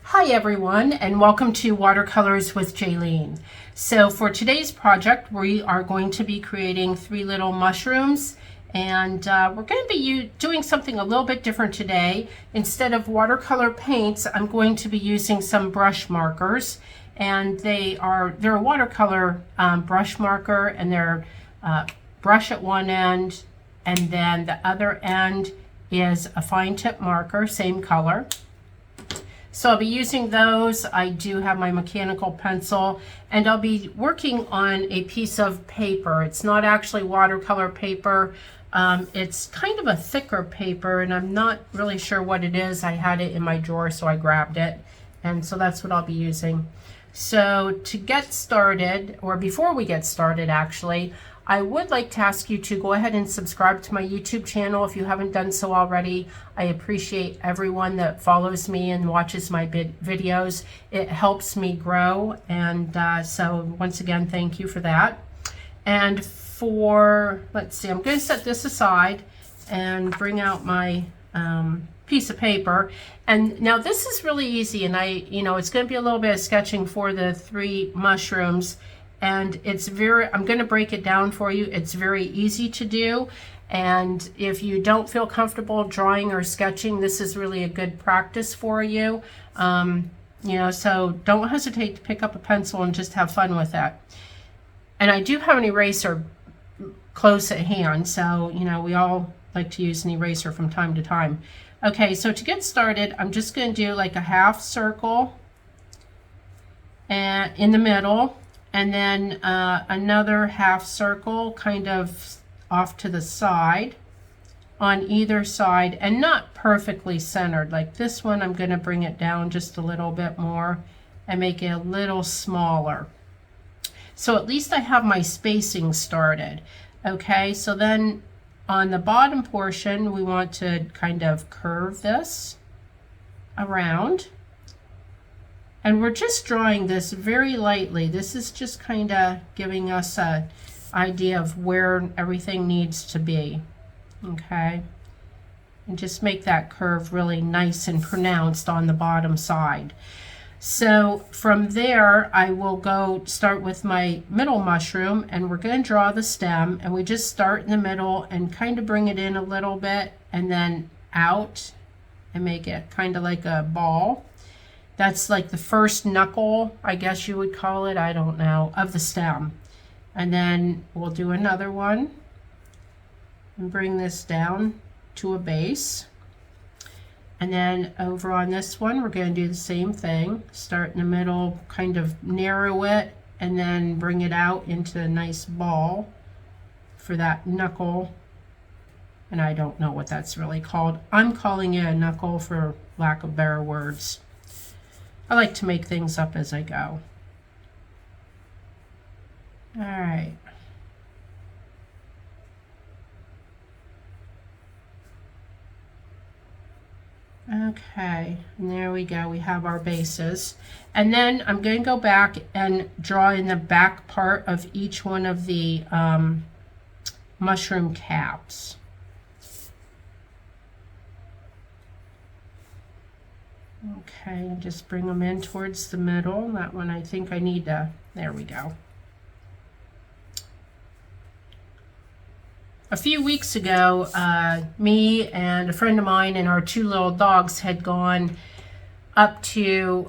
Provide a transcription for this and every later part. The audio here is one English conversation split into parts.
Hi everyone, and welcome to Watercolors with Jaylene. So for today's project, we are going to be creating 3 little mushrooms, and we're going to be doing something a little bit different today. Instead of watercolor paints, I'm going to be using some brush markers, and they're a watercolor brush marker, and they're brush at one end, and then the other end is a fine tip marker, same color. So I'll be using those. I do have my mechanical pencil, and I'll be working on a piece of paper. It's not actually watercolor paper. It's kind of a thicker paper, and I'm not really sure what it is. I had it in my drawer, so I grabbed it, and so that's what I'll be using. So to get started, or before we get started actually, I would like to ask you to go ahead and subscribe to my YouTube channel if you haven't done so already. I appreciate everyone that follows me and watches my videos. It helps me grow, and so once again, thank you for that. And let's see, I'm going to set this aside and bring out my piece of paper. And now this is really easy, and it's going to be a little bit of sketching for the 3 mushrooms. And I'm going to break it down for you. It's very easy to do. And if you don't feel comfortable drawing or sketching, this is really a good practice for you. So don't hesitate to pick up a pencil and just have fun with it. And I do have an eraser close at hand. So, we all like to use an eraser from time to time. Okay, so to get started, I'm just going to do like a half circle and in the middle. And then another half circle kind of off to the side on either side, and not perfectly centered. Like this one, I'm going to bring it down just a little bit more and make it a little smaller. So at least I have my spacing started. Okay, so then on the bottom portion, we want to kind of curve this around. And we're just drawing this very lightly. This is just kind of giving us an idea of where everything needs to be. Okay? And just make that curve really nice and pronounced on the bottom side. So from there, I will start with my middle mushroom, and we're going to draw the stem, and we just start in the middle and kind of bring it in a little bit and then out and make it kind of like a ball. That's like the first knuckle, I guess you would call it, I don't know, of the stem. And then we'll do another one and bring this down to a base. And then over on this one, we're going to do the same thing. Start in the middle, kind of narrow it, and then bring it out into a nice ball for that knuckle. And I don't know what that's really called. I'm calling it a knuckle for lack of better words. I like to make things up as I go. All right. Okay, and there we go. We have our bases. And then I'm going to go back and draw in the back part of each one of the mushroom caps. Okay, just bring them in towards the middle. That one I think I need to, there we go. A few weeks ago, me and a friend of mine and our 2 little dogs had gone up to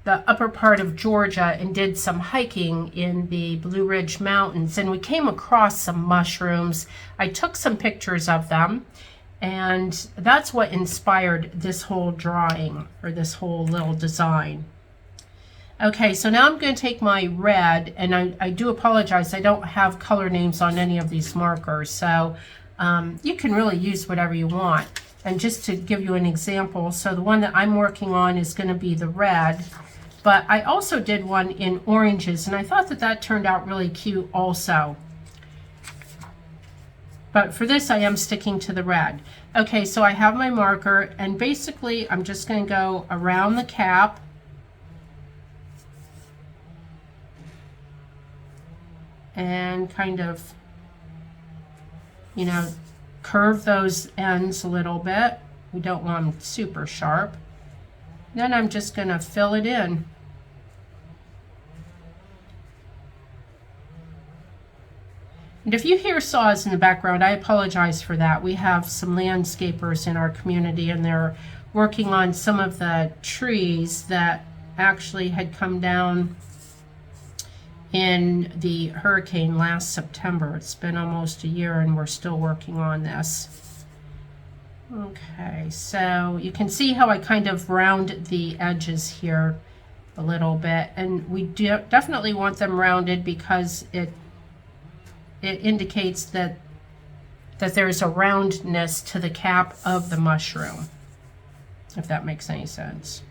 the upper part of Georgia and did some hiking in the Blue Ridge Mountains, and we came across some mushrooms. I took some pictures of them. And that's what inspired this whole drawing, or this whole little design. Okay, so now I'm going to take my red, and I do apologize, I don't have color names on any of these markers, so you can really use whatever you want. And just to give you an example, so the one that I'm working on is going to be the red, but I also did one in oranges, and I thought that turned out really cute also. But for this, I am sticking to the red. Okay, so I have my marker, and basically I'm just going to go around the cap and kind of, curve those ends a little bit. We don't want them super sharp. Then I'm just going to fill it in. And if you hear saws in the background, I apologize for that. We have some landscapers in our community, and they're working on some of the trees that actually had come down in the hurricane last September. It's been almost a year and we're still working on this. Okay, so you can see how I kind of round the edges here a little bit, and we definitely want them rounded because it indicates that there's a roundness to the cap of the mushroom, if that makes any sense.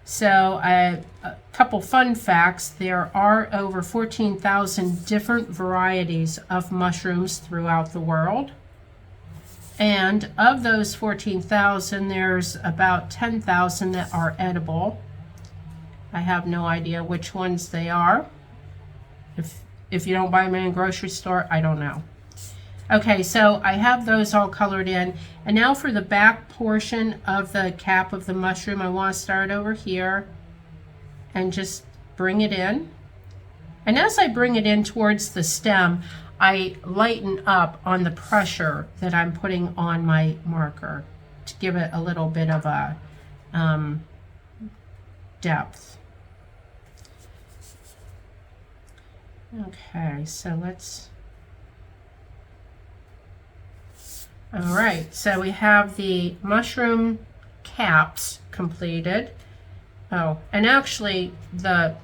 So a couple fun facts: there are over 14,000 different varieties of mushrooms throughout the world. And of those 14,000, there's about 10,000 that are edible. I have no idea which ones they are. If you don't buy them in a grocery store, I don't know. Okay, so I have those all colored in. And now for the back portion of the cap of the mushroom, I want to start over here and just bring it in. And as I bring it in towards the stem, I lighten up on the pressure that I'm putting on my marker to give it a little bit of a depth. Okay, so let's... All right, so we have the mushroom caps completed. Oh, and actually,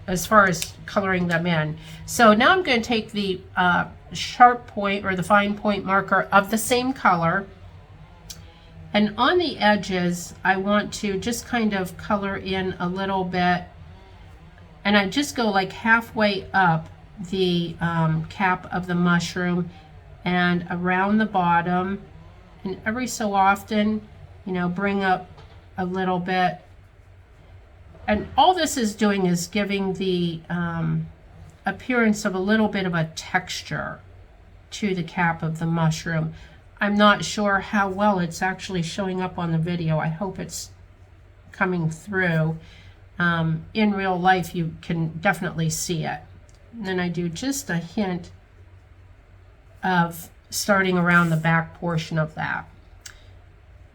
as far as coloring them in. So now I'm going to take the sharp point or the fine point marker of the same color. And on the edges, I want to just kind of color in a little bit. And I just go like halfway up the cap of the mushroom and around the bottom. And every so often, you know, bring up a little bit. And all this is doing is giving the appearance of a little bit of a texture to the cap of the mushroom. I'm not sure how well it's actually showing up on the video. I hope it's coming through. In real life, you can definitely see it. And then I do just a hint of starting around the back portion of that.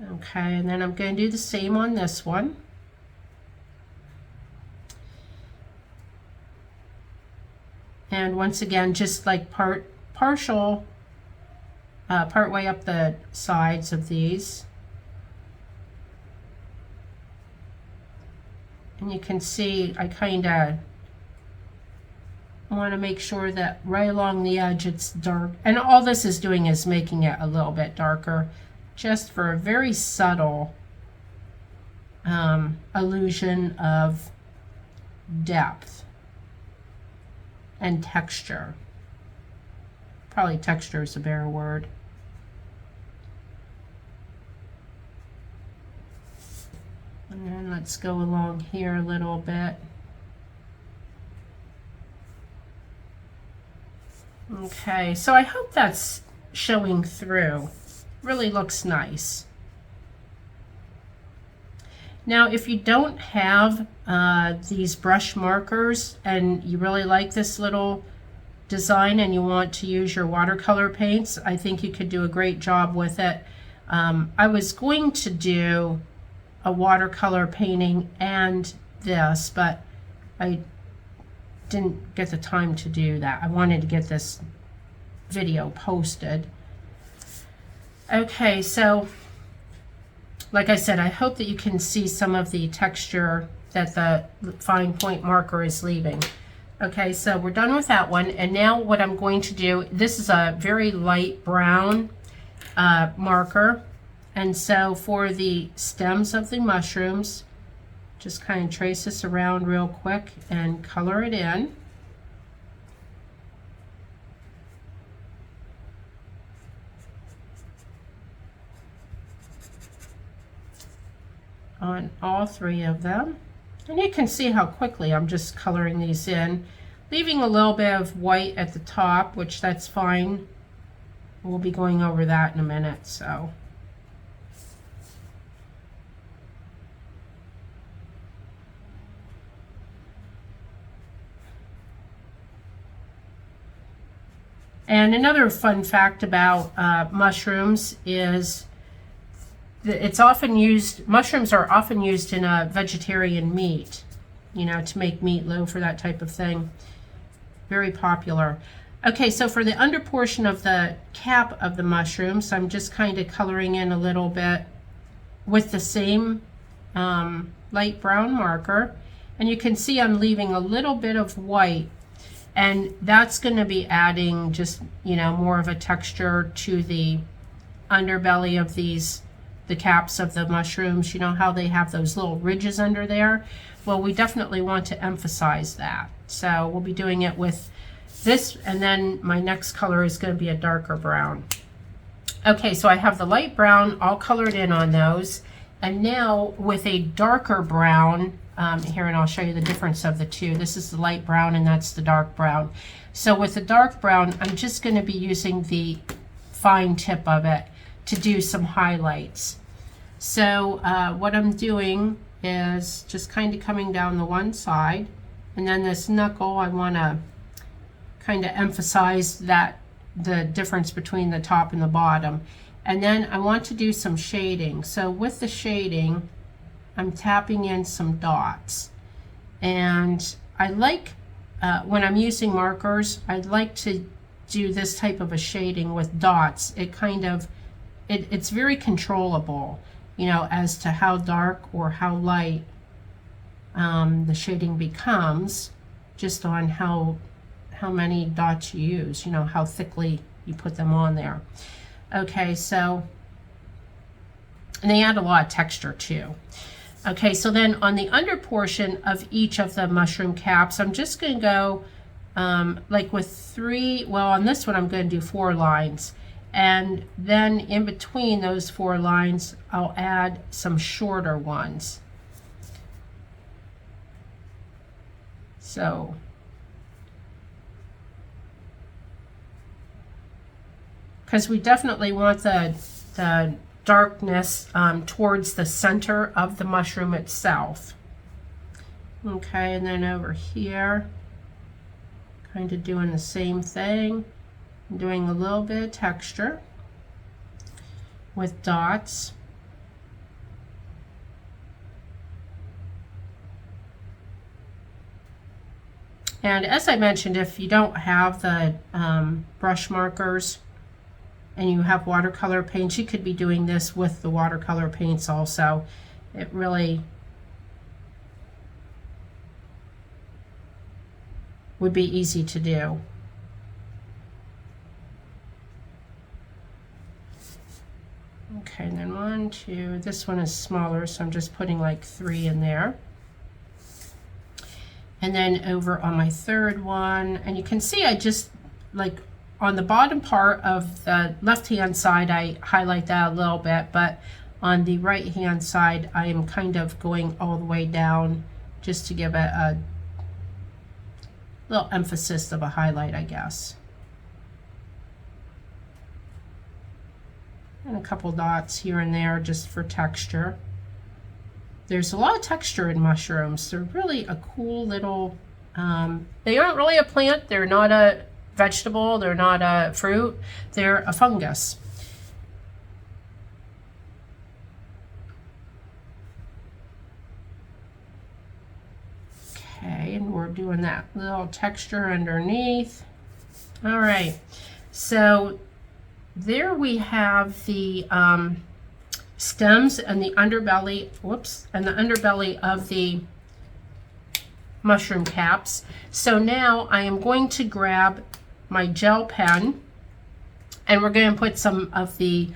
Okay, and then I'm going to do the same on this one. And once again, just like part way up the sides of these. And you can see I kind of want to make sure that right along the edge it's dark. And all this is doing is making it a little bit darker, just for a very subtle illusion of depth and texture. Probably texture is a better word. And then let's go along here a little bit. Okay, so I hope that's showing through. Really looks nice. Now, if you don't have these brush markers and you really like this little design and you want to use your watercolor paints, I think you could do a great job with it. I was going to do a watercolor painting and this, but I didn't get the time to do that. I wanted to get this video posted. Okay, so like I said, I hope that you can see some of the texture that the fine point marker is leaving. Okay, so we're done with that one. And now what I'm going to do, this is a very light brown marker. And so for the stems of the mushrooms, just kind of trace this around real quick and color it in. On all three of them. And you can see how quickly I'm just coloring these in, leaving a little bit of white at the top, which that's fine. We'll be going over that in a minute. So And another fun fact about mushrooms is it's often used, mushrooms are often used in a vegetarian meat, you know, to make meatloaf or that type of thing. Very popular. Okay, so for the under portion of the cap of the mushrooms, I'm just kind of coloring in a little bit with the same light brown marker. And you can see I'm leaving a little bit of white, and that's going to be adding just, you know, more of a texture to the underbelly of these, the caps of the mushrooms. You know how they have those little ridges under there? Well, we definitely want to emphasize that. So we'll be doing it with this, and then my next color is going to be a darker brown. Okay, so I have the light brown all colored in on those, and now with a darker brown, here, and I'll show you the difference of the two. This is the light brown and that's the dark brown. So with the dark brown, I'm just going to be using the fine tip of it to do some highlights. So what I'm doing is just kind of coming down the one side, and then this knuckle, I want to kind of emphasize that the difference between the top and the bottom. And then I want to do some shading. So with the shading, I'm tapping in some dots. And I like, when I'm using markers, I'd like to do this type of a shading with dots. It kind of, it's very controllable, you know, as to how dark or how light the shading becomes, just on how many dots you use, you know, how thickly you put them on there. Okay, so, and they add a lot of texture too. Okay, so then on the under portion of each of the mushroom caps, I'm just going to go like with 3, well, on this one I'm going to do 4 lines. And then in between those 4 lines, I'll add some shorter ones. So, because we definitely want the darkness towards the center of the mushroom itself. Okay, and then over here, kind of doing the same thing, doing a little bit of texture with dots. And as I mentioned, if you don't have the brush markers and you have watercolor paints, you could be doing this with the watercolor paints also. It really would be easy to do. Okay, and then 1, 2, this one is smaller, so I'm just putting like 3 in there. And then over on my third one, and you can see I just, like, on the bottom part of the left-hand side, I highlight that a little bit, but on the right-hand side, I am kind of going all the way down just to give it a little emphasis of a highlight, I guess. And a couple dots here and there just for texture. There's a lot of texture in mushrooms. They're really a cool little, they aren't really a plant. They're not a vegetable. They're not a fruit. They're a fungus. Okay, and we're doing that little texture underneath. All right, so there we have the stems and the underbelly, whoops, and the underbelly of the mushroom caps. So now I am going to grab my gel pen, and we're going to put some of the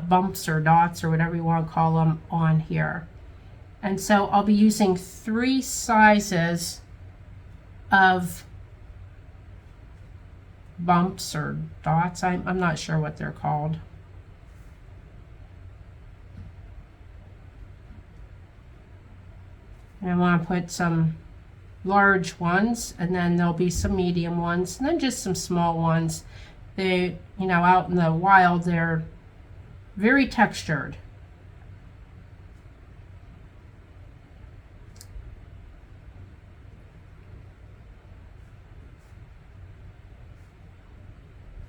bumps or dots or whatever you want to call them on here. And so I'll be using 3 sizes of bumps or dots. I'm not sure what they're called. And I want to put some large ones, and then there'll be some medium ones, and then just some small ones. They, you know, out in the wild, they're very textured.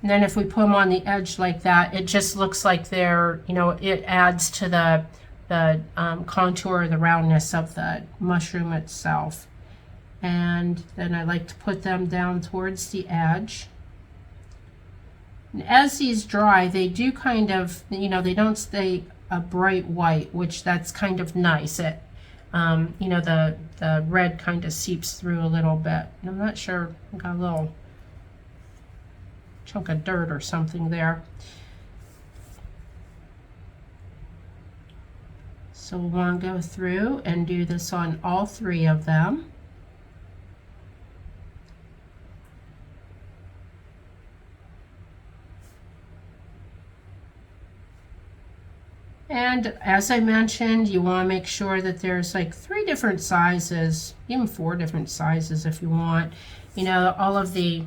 And then if we put them on the edge like that, it just looks like they're, you know, it adds to the contour, the roundness of the mushroom itself. And then I like to put them down towards the edge. And as these dry, they do kind of, you know, they don't stay a bright white, which that's kind of nice. It, you know, the red kind of seeps through a little bit. And I'm not sure, I got a little chunk of dirt or something there. So we'll want to go through and do this on all three of them. And as I mentioned, you want to make sure that there's like 3 different sizes, even 4 different sizes if you want. You know, all of the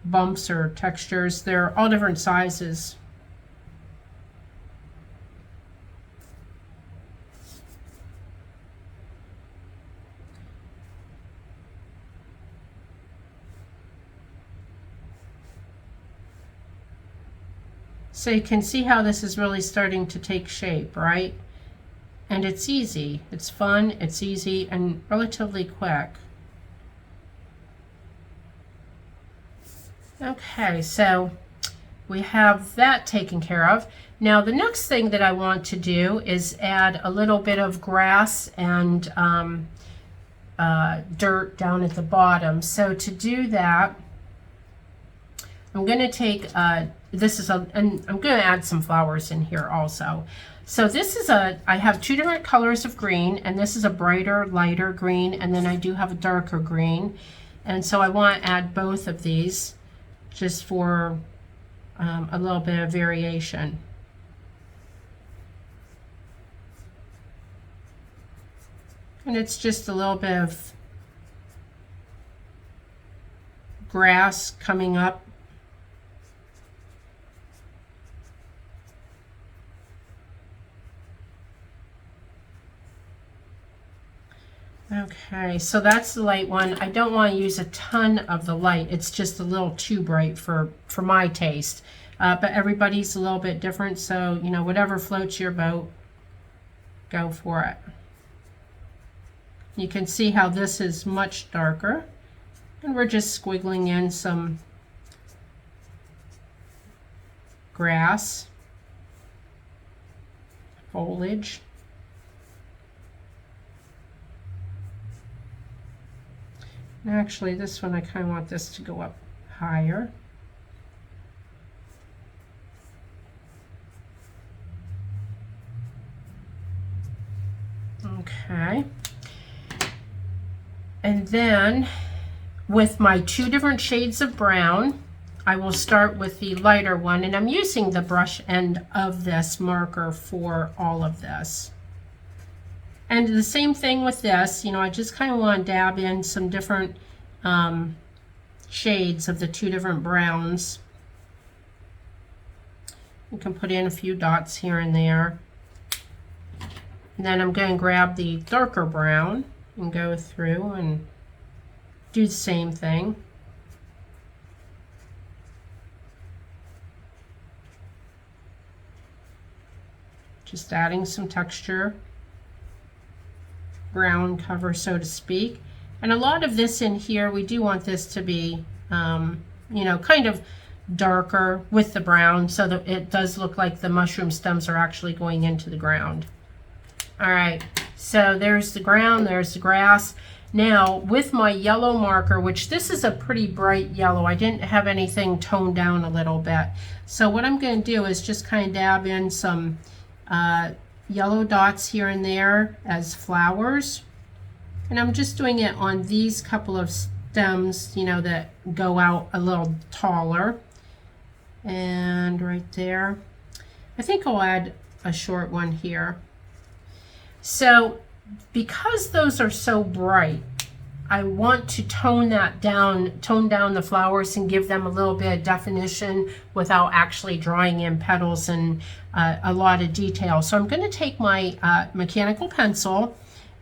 bumps or textures, they're all different sizes. So you can see how this is really starting to take shape, right? And it's easy, it's fun, it's easy, and relatively quick. Okay, so we have that taken care of. Now the next thing that I want to do is add a little bit of grass and dirt down at the bottom. So to do that, I'm going to take and I'm going to add some flowers in here also. So this is I have 2 different colors of green, and this is a brighter, lighter green, and then I do have a darker green. And so I want to add both of these just for a little bit of variation. And it's just a little bit of grass coming up. Okay, so that's the light one. I don't want to use a ton of the light. It's just a little too bright for my taste. But everybody's a little bit different, so, you know, whatever floats your boat, go for it. You can see how this is much darker. And we're just squiggling in some grass, foliage. Actually, this one, I kind of want this to go up higher. Okay. And then with my 2 different shades of brown, I will start with the lighter one, and I'm using the brush end of this marker for all of this. And the same thing with this, you know, I just kind of want to dab in some different shades of the 2 different browns. You can put in a few dots here and there. And then I'm going to grab the darker brown and go through and do the same thing. Just adding some texture, ground cover, so to speak. And a lot of this in here, we do want this to be, you know, kind of darker with the brown so that it does look like the mushroom stems are actually going into the ground. All right, so there's the ground, there's the grass. Now with my yellow marker, which this is a pretty bright yellow, I didn't have anything toned down a little bit. So what I'm going to do is just kind of dab in some yellow dots here and there as flowers. And I'm just doing it on these couple of stems, you know, that go out a little taller. And right there. I think I'll add a short one here. So because those are so bright, I want to tone down the flowers and give them a little bit of definition without actually drawing in petals and a lot of detail. So I'm going to take my mechanical pencil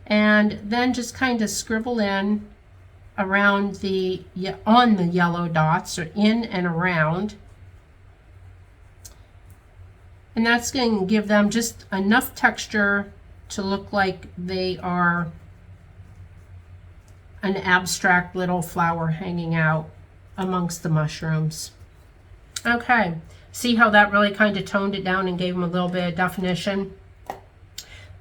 and then just kind of scribble in around on the yellow dots, or in and around. And that's going to give them just enough texture to look like they are an abstract little flower hanging out amongst the mushrooms. Okay, see how that really kind of toned it down and gave them a little bit of definition?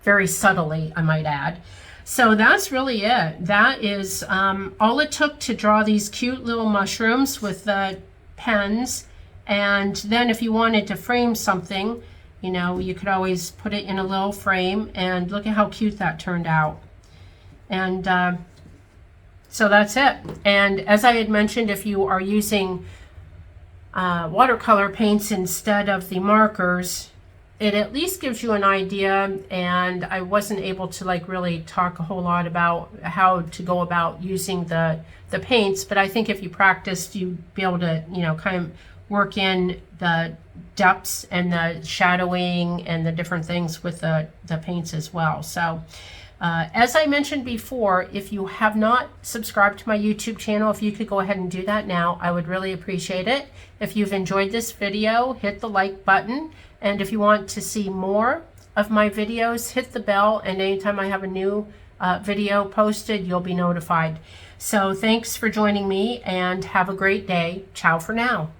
Very subtly, I might add. So that's really it. That is all it took to draw these cute little mushrooms with the pens. And then if you wanted to frame something, you know, you could always put it in a little frame, and look at how cute that turned out. And so that's it. And as I had mentioned, if you are using watercolor paints instead of the markers, it at least gives you an idea. And I wasn't able to like really talk a whole lot about how to go about using the paints, but I think if you practiced, you'd be able to, you know, kind of work in the depths and the shadowing and the different things with the paints as well. So as I mentioned before, if you have not subscribed to my YouTube channel, if you could go ahead and do that now, I would really appreciate it. If you've enjoyed this video, hit the like button. And if you want to see more of my videos, hit the bell, and anytime I have a new video posted, you'll be notified. So thanks for joining me, and have a great day. Ciao for now.